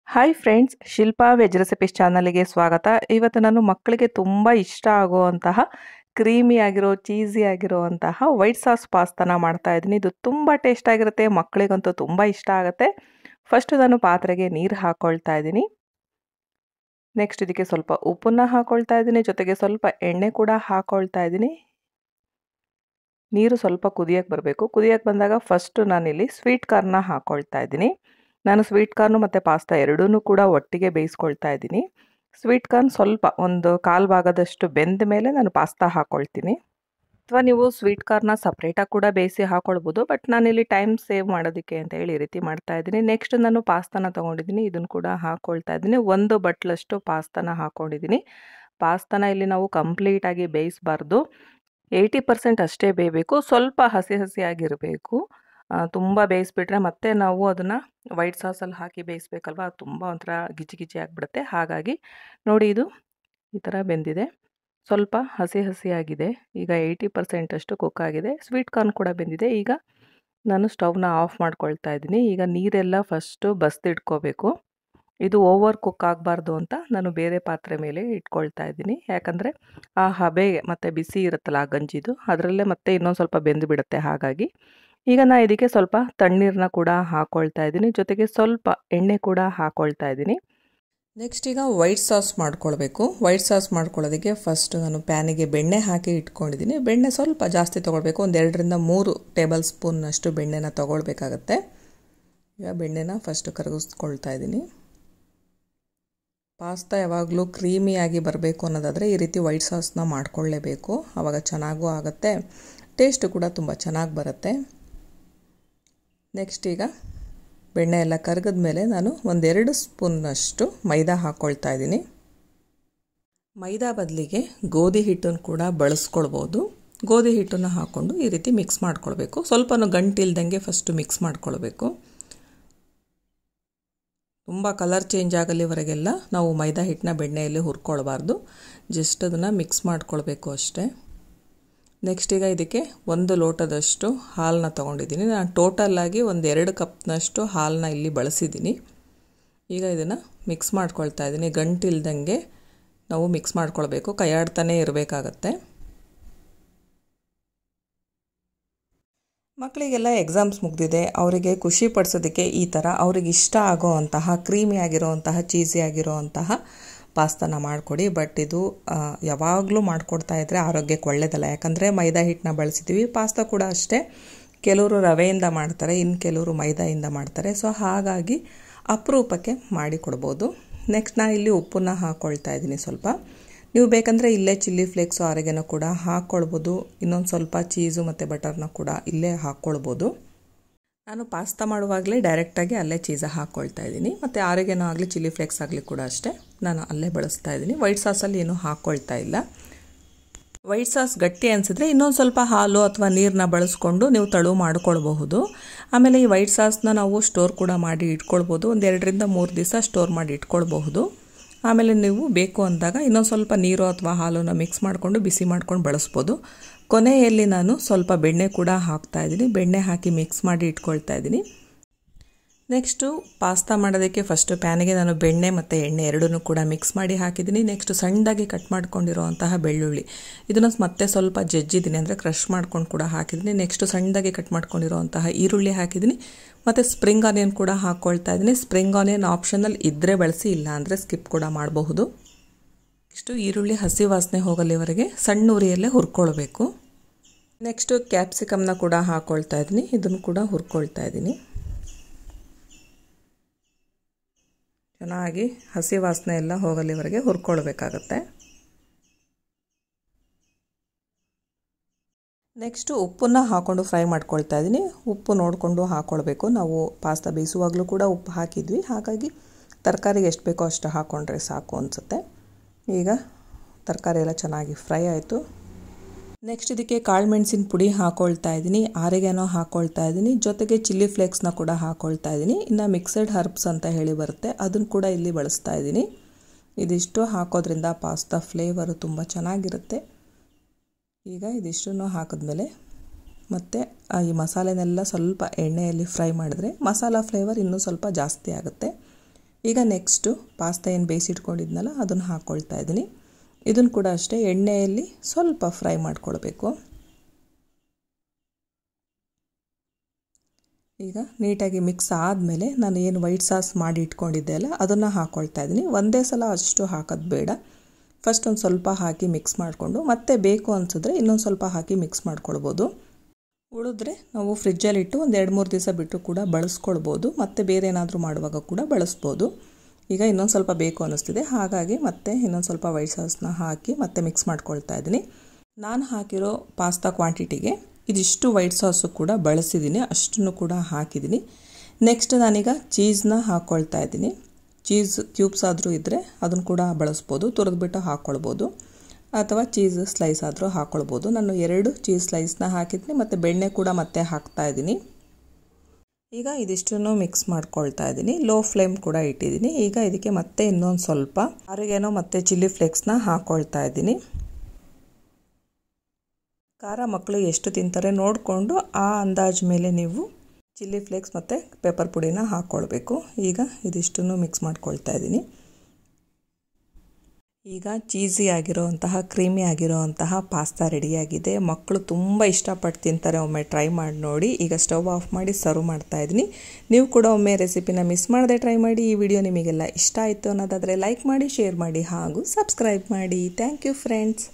Hi friends, Shilpa veg recipes ಚಾನಲ್ಗೆ ಸ್ವಾಗತ. ಇವತ್ತು ನಾನು ಮಕ್ಕಳಿಗೆ ತುಂಬ ಇಷ್ಟ ಆಗುವಂತಹ ಕ್ರೀಮಿ ಆಗಿರೋ ಚೀಸಿ ಆಗಿರುವಂತಹ ವೈಟ್ ಸಾಸ್ ಪಾಸ್ತಾನ ಮಾಡ್ತಾ ಇದ್ದೀನಿ. ಇದು ತುಂಬ ಟೇಸ್ಟ್ ಆಗಿರುತ್ತೆ, ಮಕ್ಕಳಿಗಂತೂ ತುಂಬ ಇಷ್ಟ ಆಗುತ್ತೆ. ಫಸ್ಟ್ ನಾನು ಪಾತ್ರೆಗೆ ನೀರು ಹಾಕ್ಕೊಳ್ತಾ ಇದ್ದೀನಿ. ನೆಕ್ಸ್ಟ್ ಇದಕ್ಕೆ ಸ್ವಲ್ಪ ಉಪ್ಪನ್ನ ಹಾಕ್ಕೊಳ್ತಾ ಇದ್ದೀನಿ, ಜೊತೆಗೆ ಸ್ವಲ್ಪ ಎಣ್ಣೆ ಕೂಡ ಹಾಕ್ಕೊಳ್ತಾ ಇದ್ದೀನಿ. ನೀರು ಸ್ವಲ್ಪ ಕುದಿಯಕ್ಕೆ ಬರಬೇಕು. ಕುದಿಯಕ್ಕೆ ಬಂದಾಗ ಫಸ್ಟ್ ನಾನಿಲ್ಲಿ ಸ್ವೀಟ್ ಕಾರ್ನ ಹಾಕ್ಕೊಳ್ತಾ ಇದ್ದೀನಿ. ನಾನು ಸ್ವೀಟ್ ಕಾರ್ನು ಮತ್ತು ಪಾಸ್ತಾ ಎರಡೂ ಕೂಡ ಒಟ್ಟಿಗೆ ಬೇಯಿಸ್ಕೊಳ್ತಾ ಇದ್ದೀನಿ. ಸ್ವೀಟ್ ಕಾರ್ನ್ ಸ್ವಲ್ಪ ಒಂದು ಕಾಲು ಭಾಗದಷ್ಟು ಬೆಂದ ಮೇಲೆ ನಾನು ಪಾಸ್ತಾ ಹಾಕ್ಕೊಳ್ತೀನಿ. ಅಥವಾ ನೀವು ಸ್ವೀಟ್ ಕಾರ್ನ ಸಪ್ರೇಟಾಗಿ ಕೂಡ ಬೇಯಿಸಿ ಹಾಕ್ಕೊಳ್ಬೋದು, ಬಟ್ ನಾನಿಲ್ಲಿ ಟೈಮ್ ಸೇವ್ ಮಾಡೋದಕ್ಕೆ ಅಂತ ಹೇಳಿ ಈ ರೀತಿ ಮಾಡ್ತಾ ಇದ್ದೀನಿ. ನೆಕ್ಸ್ಟ್ ನಾನು ಪಾಸ್ತಾನ ತೊಗೊಂಡಿದ್ದೀನಿ, ಇದನ್ನು ಕೂಡ ಹಾಕ್ಕೊಳ್ತಾ ಇದ್ದೀನಿ. ಒಂದು ಬಟ್ಲಷ್ಟು ಪಾಸ್ತಾನ ಹಾಕ್ಕೊಂಡಿದ್ದೀನಿ. ಪಾಸ್ತಾನ ಇಲ್ಲಿ ನಾವು ಕಂಪ್ಲೀಟಾಗಿ ಬೇಯಿಸಬಾರ್ದು, 80% ಅಷ್ಟೇ ಬೇಯಬೇಕು. ಸ್ವಲ್ಪ ಹಸಿ ಹಸಿಯಾಗಿರಬೇಕು. ತುಂಬ ಬೇಯಿಸ್ಬಿಟ್ರೆ ಮತ್ತೆ ನಾವು ಅದನ್ನು ವೈಟ್ ಸಾಸಲ್ಲಿ ಹಾಕಿ ಬೇಯಿಸ್ಬೇಕಲ್ವ, ಅದು ತುಂಬ ಒಂಥರ ಗಿಜಿ ಆಗಿಬಿಡುತ್ತೆ. ಹಾಗಾಗಿ ನೋಡಿ, ಇದು ಈ ಥರ ಬೆಂದಿದೆ, ಸ್ವಲ್ಪ ಹಸಿ ಹಸಿಯಾಗಿದೆ. ಈಗ 80% ಅಷ್ಟು ಕುಕ್ ಆಗಿದೆ. ಸ್ವೀಟ್ ಕಾರ್ನ್ ಕೂಡ ಬೆಂದಿದೆ. ಈಗ ನಾನು ಸ್ಟವ್ನ ಆಫ್ ಮಾಡ್ಕೊಳ್ತಾ ಇದ್ದೀನಿ. ಈಗ ನೀರೆಲ್ಲ ಫಸ್ಟು ಬಸ್ದಿಟ್ಕೋಬೇಕು. ಇದು ಓವರ್ ಕುಕ್ ಆಗಬಾರ್ದು ಅಂತ ನಾನು ಬೇರೆ ಪಾತ್ರೆ ಮೇಲೆ ಇಟ್ಕೊಳ್ತಾ ಇದ್ದೀನಿ. ಯಾಕಂದರೆ ಆ ಹಬೆಗೆ ಮತ್ತು ಬಿಸಿ ಇರುತ್ತಲ್ಲ ಆ ಗಂಜಿದು, ಅದರಲ್ಲೇ ಮತ್ತೆ ಇನ್ನೊಂದು ಸ್ವಲ್ಪ ಬೆಂದು ಬಿಡುತ್ತೆ. ಹಾಗಾಗಿ ಈಗ ನಾನು ಇದಕ್ಕೆ ಸ್ವಲ್ಪ ತಣ್ಣೀರನ್ನ ಕೂಡ ಹಾಕ್ಕೊಳ್ತಾ ಇದ್ದೀನಿ, ಜೊತೆಗೆ ಸ್ವಲ್ಪ ಎಣ್ಣೆ ಕೂಡ ಹಾಕ್ಕೊಳ್ತಾ ಇದ್ದೀನಿ. ನೆಕ್ಸ್ಟ್ ಈಗ ವೈಟ್ ಸಾಸ್ ಮಾಡ್ಕೊಳ್ಬೇಕು. ವೈಟ್ ಸಾಸ್ ಮಾಡ್ಕೊಳ್ಳೋದಕ್ಕೆ ಫಸ್ಟ್ ನಾನು ಪ್ಯಾನಿಗೆ ಬೆಣ್ಣೆ ಹಾಕಿ ಇಟ್ಕೊಂಡಿದ್ದೀನಿ. ಬೆಣ್ಣೆ ಸ್ವಲ್ಪ ಜಾಸ್ತಿ ತೊಗೊಳ್ಬೇಕು, ಒಂದು 2-3 ಟೇಬಲ್ ಸ್ಪೂನ್ನಷ್ಟು ಬೆಣ್ಣೆನ ತೊಗೊಳ್ಬೇಕಾಗತ್ತೆ. ಈಗ ಬೆಣ್ಣೆನ ಫಸ್ಟ್ ಕರಗಿಸ್ಕೊಳ್ತಾ ಇದ್ದೀನಿ. ಪಾಸ್ತಾ ಯಾವಾಗಲೂ ಕ್ರೀಮಿಯಾಗಿ ಬರಬೇಕು ಅನ್ನೋದಾದರೆ ಈ ರೀತಿ ವೈಟ್ ಸಾಸ್ನ ಮಾಡ್ಕೊಳ್ಳೇಬೇಕು, ಆವಾಗ ಚೆನ್ನಾಗೂ ಆಗುತ್ತೆ, ಟೇಸ್ಟು ಕೂಡ ತುಂಬ ಚೆನ್ನಾಗಿ ಬರುತ್ತೆ. ನೆಕ್ಸ್ಟ್ ಈಗ ಬೆಣ್ಣೆ ಎಲ್ಲ ಕರಗಿದ ಮೇಲೆ ನಾನು 1-2 ಸ್ಪೂನ್ನಷ್ಟು ಮೈದಾ ಹಾಕ್ಕೊಳ್ತಾ ಇದ್ದೀನಿ. ಮೈದಾ ಬದಲಿಗೆ ಗೋಧಿ ಹಿಟ್ಟನ್ನು ಕೂಡ ಬಳಸ್ಕೊಳ್ಬೋದು. ಗೋಧಿ ಹಿಟ್ಟನ್ನು ಹಾಕ್ಕೊಂಡು ಈ ರೀತಿ ಮಿಕ್ಸ್ ಮಾಡ್ಕೊಳ್ಬೇಕು. ಸ್ವಲ್ಪ ಗಂಟಿಲ್ದಂಗೆ ಫಸ್ಟು ಮಿಕ್ಸ್ ಮಾಡ್ಕೊಳ್ಬೇಕು. ತುಂಬ ಕಲರ್ ಚೇಂಜ್ ಆಗಲಿವರೆಗೆಲ್ಲ ನಾವು ಮೈದಾ ಹಿಟ್ಟನ್ನ ಬೆಣ್ಣೆಯಲ್ಲಿ ಹುರ್ಕೊಳ್ಬಾರ್ದು, ಜಸ್ಟ್ ಅದನ್ನು ಮಿಕ್ಸ್ ಮಾಡ್ಕೊಳ್ಬೇಕು ಅಷ್ಟೇ. ನೆಕ್ಸ್ಟ್ ಈಗ ಇದಕ್ಕೆ 1 ಲೋಟದಷ್ಟು ಹಾಲನ್ನ ತೊಗೊಂಡಿದ್ದೀನಿ. ನಾನು ಟೋಟಲಾಗಿ 1-2 ಕಪ್ನಷ್ಟು ಹಾಲನ್ನ ಇಲ್ಲಿ ಬಳಸಿದ್ದೀನಿ. ಈಗ ಇದನ್ನು ಮಿಕ್ಸ್ ಮಾಡ್ಕೊಳ್ತಾ ಇದ್ದೀನಿ. ಗಂಟಿಲ್ದಂಗೆ ನಾವು ಮಿಕ್ಸ್ ಮಾಡ್ಕೊಳ್ಬೇಕು, ಕೈಯಾಡ್ತಾನೆ ಇರಬೇಕಾಗತ್ತೆ. ಮಕ್ಕಳಿಗೆಲ್ಲ ಎಕ್ಸಾಮ್ಸ್ ಮುಗಿದಿದೆ, ಅವರಿಗೆ ಖುಷಿ ಪಡಿಸೋದಕ್ಕೆ ಈ ಥರ ಅವ್ರಿಗೆ ಇಷ್ಟ ಆಗೋ ಅಂತಹ ಕ್ರೀಮಿ ಆಗಿರೋವಂತಹ ಚೀಸಿ ಆಗಿರೋವಂತಹ ಪಾಸ್ತಾನ ಮಾಡಿಕೊಡಿ. ಬಟ್ ಇದು ಯಾವಾಗಲೂ ಮಾಡಿಕೊಡ್ತಾ ಇದ್ದರೆ ಆರೋಗ್ಯಕ್ಕೆ ಒಳ್ಳೆಯದಲ್ಲ, ಯಾಕಂದರೆ ಮೈದಾ ಹಿಟ್ಟನ್ನ ಬಳಸಿದ್ದೀವಿ. ಪಾಸ್ತಾ ಕೂಡ ಅಷ್ಟೇ, ಕೆಲವರು ರವೆಯಿಂದ ಮಾಡ್ತಾರೆ, ಇನ್ನು ಕೆಲವರು ಮೈದಾಯಿಂದ ಮಾಡ್ತಾರೆ. ಸೊ ಹಾಗಾಗಿ ಅಪರೂಪಕ್ಕೆ ಮಾಡಿ ಕೊಡ್ಬೋದು. ನೆಕ್ಸ್ಟ್ ನಾನು ಇಲ್ಲಿ ಉಪ್ಪನ್ನ ಹಾಕ್ಕೊಳ್ತಾ ಇದ್ದೀನಿ ಸ್ವಲ್ಪ. ನೀವು ಬೇಕಂದರೆ ಇಲ್ಲೇ ಚಿಲ್ಲಿ ಫ್ಲೇಕ್ಸು ಆರಿಗೆನೋ ಕೂಡ ಹಾಕ್ಕೊಳ್ಬೋದು. ಇನ್ನೊಂದು ಸ್ವಲ್ಪ ಚೀಸು ಮತ್ತು ಬಟರ್ನ ಕೂಡ ಇಲ್ಲೇ ಹಾಕ್ಕೊಳ್ಬೋದು. ನಾನು ಪಾಸ್ತಾ ಮಾಡುವಾಗಲೇ ಡೈರೆಕ್ಟಾಗಿ ಅಲ್ಲೇ ಚೀಸ ಹಾಕ್ಕೊಳ್ತಾ ಇದ್ದೀನಿ, ಮತ್ತು ಆರಿಗೆನೋ ಆಗಲಿ ಚಿಲ್ಲಿ ಫ್ಲೇಕ್ಸ್ ಆಗಲಿ ಕೂಡ ಅಷ್ಟೇ ನಾನು ಅಲ್ಲೇ ಬಳಸ್ತಾ ಇದ್ದೀನಿ. ವೈಟ್ ಸಾಸಲ್ಲಿ ಏನೂ ಹಾಕ್ಕೊಳ್ತಾ ಇಲ್ಲ. ವೈಟ್ ಸಾಸ್ ಗಟ್ಟಿ ಅನಿಸಿದ್ರೆ ಇನ್ನೊಂದು ಸ್ವಲ್ಪ ಹಾಲು ಅಥವಾ ನೀರನ್ನ ಬಳಸ್ಕೊಂಡು ನೀವು ತಳು ಮಾಡ್ಕೊಳ್ಬಹುದು. ಆಮೇಲೆ ಈ ವೈಟ್ ಸಾಸ್ನ ನಾವು ಸ್ಟೋರ್ ಕೂಡ ಮಾಡಿ ಇಟ್ಕೊಳ್ಬೋದು. ಒಂದು 2-3 ದಿವಸ ಸ್ಟೋರ್ ಮಾಡಿ ಇಟ್ಕೊಳ್ಬಹುದು. ಆಮೇಲೆ ನೀವು ಬೇಕು ಅಂದಾಗ ಇನ್ನೊಂದು ಸ್ವಲ್ಪ ನೀರು ಅಥವಾ ಹಾಲನ್ನು ಮಿಕ್ಸ್ ಮಾಡಿಕೊಂಡು ಬಿಸಿ ಮಾಡ್ಕೊಂಡು ಬಳಸ್ಬೋದು. ಕೊನೆಯಲ್ಲಿ ನಾನು ಸ್ವಲ್ಪ ಬೆಣ್ಣೆ ಕೂಡ ಹಾಕ್ತಾ ಇದ್ದೀನಿ. ಬೆಣ್ಣೆ ಹಾಕಿ ಮಿಕ್ಸ್ ಮಾಡಿ ಇಟ್ಕೊಳ್ತಾ ಇದ್ದೀನಿ. ನೆಕ್ಸ್ಟು ಪಾಸ್ತಾ ಮಾಡೋದಕ್ಕೆ ಫಸ್ಟು ಪ್ಯಾನಿಗೆ ನಾನು ಬೆಣ್ಣೆ ಮತ್ತು ಎಣ್ಣೆ ಎರಡನ್ನೂ ಕೂಡ ಮಿಕ್ಸ್ ಮಾಡಿ ಹಾಕಿದ್ದೀನಿ. ನೆಕ್ಸ್ಟ್ ಸಣ್ಣದಾಗಿ ಕಟ್ ಮಾಡ್ಕೊಂಡಿರೋವಂತಹ ಬೆಳ್ಳುಳ್ಳಿ, ಇದನ್ನು ಮತ್ತೆ ಸ್ವಲ್ಪ ಜಜ್ಜಿದ್ದೀನಿ, ಅಂದರೆ ಕ್ರಷ್ ಮಾಡ್ಕೊಂಡು ಕೂಡ ಹಾಕಿದ್ದೀನಿ. ನೆಕ್ಸ್ಟು ಸಣ್ಣದಾಗಿ ಕಟ್ ಮಾಡ್ಕೊಂಡಿರೋವಂತಹ ಈರುಳ್ಳಿ ಹಾಕಿದ್ದೀನಿ, ಮತ್ತು ಸ್ಪ್ರಿಂಗ್ ಆನಿಯನ್ ಕೂಡ ಹಾಕ್ಕೊಳ್ತಾ ಇದ್ದೀನಿ. ಸ್ಪ್ರಿಂಗ್ ಆನಿಯನ್ ಆಪ್ಷನಲ್ ಇದ್ದರೆ ಬಳಸಿ, ಇಲ್ಲ ಅಂದರೆ ಸ್ಕಿಪ್ ಕೂಡ ಮಾಡಬಹುದು. ನೆಕ್ಸ್ಟು ಈರುಳ್ಳಿ ಹಸಿ ವಾಸನೆ ಹೋಗಲಿವರೆಗೆ ಸಣ್ಣ ಉರಿಯಲ್ಲೇ ಹುರ್ಕೊಳ್ಬೇಕು. ನೆಕ್ಸ್ಟು ಕ್ಯಾಪ್ಸಿಕಮ್ನ ಕೂಡ ಹಾಕ್ಕೊಳ್ತಾ ಇದ್ದೀನಿ, ಇದನ್ನು ಕೂಡ ಹುರ್ಕೊಳ್ತಾ ಇದ್ದೀನಿ. ಚೆನ್ನಾಗಿ ಹಸಿ ವಾಸನೆ ಎಲ್ಲ ಹೋಗಲಿವರೆಗೆ ಹುರ್ಕೊಳ್ಬೇಕಾಗತ್ತೆ. ನೆಕ್ಸ್ಟು ಉಪ್ಪನ್ನು ಹಾಕ್ಕೊಂಡು ಫ್ರೈ ಮಾಡ್ಕೊಳ್ತಾ ಇದ್ದೀನಿ. ಉಪ್ಪು ನೋಡಿಕೊಂಡು ಹಾಕ್ಕೊಳ್ಬೇಕು. ನಾವು ಪಾಸ್ತಾ ಬೇಯಿಸುವಾಗಲೂ ಕೂಡ ಉಪ್ಪು ಹಾಕಿದ್ವಿ, ಹಾಗಾಗಿ ತರಕಾರಿಗೆ ಎಷ್ಟು ಬೇಕೋ ಅಷ್ಟು ಹಾಕ್ಕೊಂಡ್ರೆ ಸಾಕು ಅನಿಸುತ್ತೆ. ಈಗ ತರಕಾರಿ ಎಲ್ಲ ಚೆನ್ನಾಗಿ ಫ್ರೈ ಆಯಿತು. ನೆಕ್ಸ್ಟ್ ಇದಕ್ಕೆ ಕಾಳು ಮೆಣಸಿನ ಪುಡಿ ಹಾಕ್ಕೊಳ್ತಾ ಇದ್ದೀನಿ, ಆರಿಗೆನೋ ಹಾಕ್ಕೊಳ್ತಾ ಇದ್ದೀನಿ, ಜೊತೆಗೆ ಚಿಲ್ಲಿ ಫ್ಲೇಕ್ಸ್ನ ಕೂಡ ಹಾಕ್ಕೊಳ್ತಾ ಇದ್ದೀನಿ. ಇನ್ನು ಮಿಕ್ಸೆಡ್ ಹರ್ಬ್ಸ್ ಅಂತ ಹೇಳಿ ಬರುತ್ತೆ, ಅದನ್ನು ಕೂಡ ಇಲ್ಲಿ ಬಳಸ್ತಾ ಇದ್ದೀನಿ. ಇದಿಷ್ಟು ಹಾಕೋದ್ರಿಂದ ಪಾಸ್ತಾ ಫ್ಲೇವರು ತುಂಬ ಚೆನ್ನಾಗಿರುತ್ತೆ. ಈಗ ಇದಿಷ್ಟನ್ನು ಹಾಕಿದ್ಮೇಲೆ ಮತ್ತು ಈ ಮಸಾಲೆನೆಲ್ಲ ಸ್ವಲ್ಪ ಎಣ್ಣೆಯಲ್ಲಿ ಫ್ರೈ ಮಾಡಿದ್ರೆ ಮಸಾಲ ಫ್ಲೇವರ್ ಇನ್ನೂ ಸ್ವಲ್ಪ ಜಾಸ್ತಿ ಆಗುತ್ತೆ. ಈಗ ನೆಕ್ಸ್ಟು ಪಾಸ್ತಾ ಏನು ಬೇಯಿಸಿಟ್ಕೊಂಡಿದ್ನಲ್ಲ ಅದನ್ನು ಹಾಕ್ಕೊಳ್ತಾ ಇದ್ದೀನಿ. ಇದನ್ನು ಕೂಡ ಅಷ್ಟೇ ಎಣ್ಣೆಯಲ್ಲಿ ಸ್ವಲ್ಪ ಫ್ರೈ ಮಾಡ್ಕೊಳ್ಬೇಕು. ಈಗ ನೀಟಾಗಿ ಮಿಕ್ಸ್ ಆದಮೇಲೆ ನಾನು ಏನು ವೈಟ್ ಸಾಸ್ ಮಾಡಿ ಇಟ್ಕೊಂಡಿದ್ದೆ ಅಲ್ಲ ಅದನ್ನು ಹಾಕ್ಕೊಳ್ತಾ ಇದ್ದೀನಿ. ಒಂದೇ ಸಲ ಅಷ್ಟು ಹಾಕೋದು ಬೇಡ. ಫಸ್ಟ್ ಒಂದು ಸ್ವಲ್ಪ ಹಾಕಿ ಮಿಕ್ಸ್ ಮಾಡಿಕೊಂಡು ಮತ್ತೆ ಬೇಕು ಅನಿಸಿದ್ರೆ ಇನ್ನೊಂದು ಸ್ವಲ್ಪ ಹಾಕಿ ಮಿಕ್ಸ್ ಮಾಡ್ಕೊಳ್ಬೋದು. ಉಳಿದ್ರೆ ನಾವು ಫ್ರಿಜ್ಜಲ್ಲಿಟ್ಟು ಒಂದು 2-3 ದಿವಸ ಬಿಟ್ಟು ಕೂಡ ಬಳಸ್ಕೊಳ್ಬೋದು. ಮತ್ತು ಬೇರೆ ಏನಾದರೂ ಮಾಡುವಾಗ ಕೂಡ ಬಳಸ್ಬೋದು. ಈಗ ಇನ್ನೊಂದು ಸ್ವಲ್ಪ ಬೇಕು ಅನ್ನಿಸ್ತಿದೆ, ಹಾಗಾಗಿ ಮತ್ತೆ ಇನ್ನೊಂದು ಸ್ವಲ್ಪ ವೈಟ್ ಸಾಸ್ನ ಹಾಕಿ ಮತ್ತೆ ಮಿಕ್ಸ್ ಮಾಡ್ಕೊಳ್ತಾ ಇದ್ದೀನಿ. ನಾನು ಹಾಕಿರೋ ಪಾಸ್ತಾ ಕ್ವಾಂಟಿಟಿಗೆ ಇದಿಷ್ಟು ವೈಟ್ ಸಾಸು ಕೂಡ ಬಳಸಿದ್ದೀನಿ, ಅಷ್ಟನ್ನು ಕೂಡ ಹಾಕಿದ್ದೀನಿ. ನೆಕ್ಸ್ಟ್ ನಾನೀಗ ಚೀಸ್ನ ಹಾಕ್ಕೊಳ್ತಾ ಇದ್ದೀನಿ. ಚೀಸ್ ಕ್ಯೂಬ್ಸ್ ಆದರೂ ಇದ್ದರೆ ಅದನ್ನು ಕೂಡ ಬಳಸ್ಬೋದು, ತುರಿದ್ಬಿಟ್ಟು ಹಾಕ್ಕೊಳ್ಬೋದು, ಅಥವಾ ಚೀಸ್ ಸ್ಲೈಸ್ ಆದರೂ ಹಾಕ್ಕೊಳ್ಬೋದು. ನಾನು 2 ಚೀಸ್ ಸ್ಲೈಸ್ನ ಹಾಕಿದ್ದೀನಿ ಮತ್ತು ಬೆಣ್ಣೆ ಕೂಡ ಮತ್ತೆ ಹಾಕ್ತಾ ಇದ್ದೀನಿ. ಈಗ ಇದಿಷ್ಟನ್ನು ಮಿಕ್ಸ್ ಮಾಡ್ಕೊಳ್ತಾ ಇದ್ದೀನಿ. ಲೋ ಫ್ಲೇಮ್ ಕೂಡ ಇಟ್ಟಿದ್ದೀನಿ. ಈಗ ಇದಕ್ಕೆ ಮತ್ತೆ ಇನ್ನೊಂದು ಸ್ವಲ್ಪ ಆರಿಗೇನೋ ಮತ್ತು ಚಿಲ್ಲಿ ಫ್ಲೇಕ್ಸ್ನ ಹಾಕ್ಕೊಳ್ತಾ ಇದ್ದೀನಿ. ಖಾರ ಮಕ್ಕಳು ಎಷ್ಟು ತಿಂತಾರೆ ನೋಡಿಕೊಂಡು ಆ ಅಂದಾಜು ಮೇಲೆ ನೀವು ಚಿಲ್ಲಿ ಫ್ಲೇಕ್ಸ್ ಮತ್ತು ಪೆಪ್ಪರ್ ಪುಡಿನ ಹಾಕ್ಕೊಳ್ಬೇಕು. ಈಗ ಇದಿಷ್ಟನ್ನು ಮಿಕ್ಸ್ ಮಾಡ್ಕೊಳ್ತಾ ಇದ್ದೀನಿ. ಈಗ ಚೀಸಿ ಆಗಿರೋವಂತಹ ಕ್ರೀಮಿ ಆಗಿರೋವಂತಹ ಪಾಸ್ತಾ ರೆಡಿಯಾಗಿದೆ. ಮಕ್ಕಳು ತುಂಬ ಇಷ್ಟಪಟ್ಟು ತಿಂತಾರೆ. ಒಮ್ಮೆ ಟ್ರೈ ಮಾಡಿ ನೋಡಿ. ಈಗ ಸ್ಟವ್ ಆಫ್ ಮಾಡಿ ಸರ್ವ್ ಮಾಡ್ತಾ ಇದ್ದೀನಿ. ನೀವು ಕೂಡ ಒಮ್ಮೆ ರೆಸಿಪಿನ ಮಿಸ್ ಮಾಡದೆ ಟ್ರೈ ಮಾಡಿ. ಈ ವಿಡಿಯೋ ನಿಮಗೆಲ್ಲ ಇಷ್ಟ ಆಯಿತು ಅನ್ನೋದಾದರೆ ಲೈಕ್ ಮಾಡಿ, ಶೇರ್ ಮಾಡಿ ಹಾಗೂ ಸಬ್ಸ್ಕ್ರೈಬ್ ಮಾಡಿ. Thank you friends.